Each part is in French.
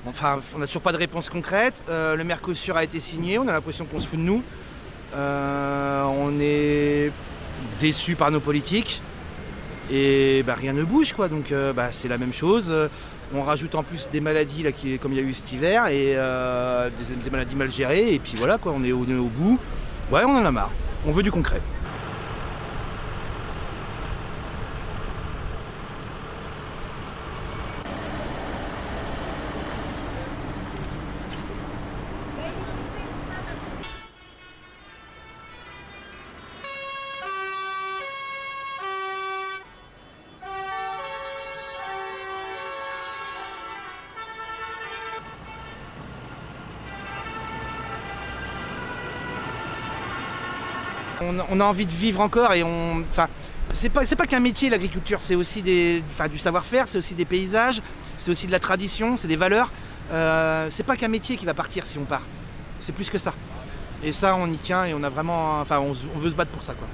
Enfin, on n'a toujours pas de réponse concrète. Le Mercosur a été signé, on a l'impression qu'on se fout de nous. On est déçus par nos politiques. Et rien ne bouge, quoi. Donc c'est la même chose. On rajoute en plus des maladies, là, comme il y a eu cet hiver, et des maladies mal gérées. Et puis voilà, quoi, on est au bout. Ouais, on en a marre. On veut du concret. On a envie de vivre encore et c'est pas qu'un métier l'agriculture, c'est aussi du savoir-faire, c'est aussi des paysages, c'est aussi de la tradition, c'est des valeurs. C'est pas qu'un métier qui va partir si on part, c'est plus que ça. Et ça on y tient et on a vraiment, on veut se battre pour ça, quoi.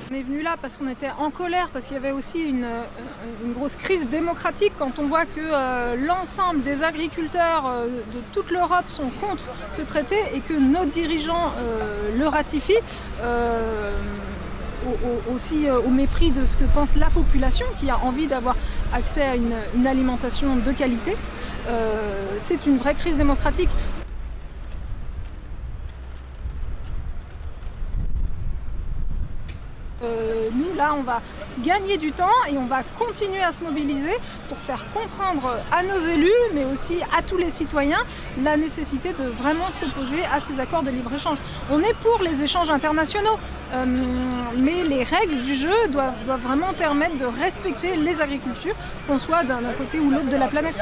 On est venu là parce qu'on était en colère, parce qu'il y avait aussi une grosse crise démocratique quand on voit que l'ensemble des agriculteurs de toute l'Europe sont contre ce traité et que nos dirigeants le ratifient, aussi au mépris de ce que pense la population qui a envie d'avoir accès à une alimentation de qualité. C'est une vraie crise démocratique. Nous, là, on va gagner du temps et on va continuer à se mobiliser pour faire comprendre à nos élus, mais aussi à tous les citoyens, la nécessité de vraiment s'opposer à ces accords de libre-échange. On est pour les échanges internationaux, mais les règles du jeu doivent vraiment permettre de respecter les agricultures, qu'on soit d'un côté ou l'autre de la planète.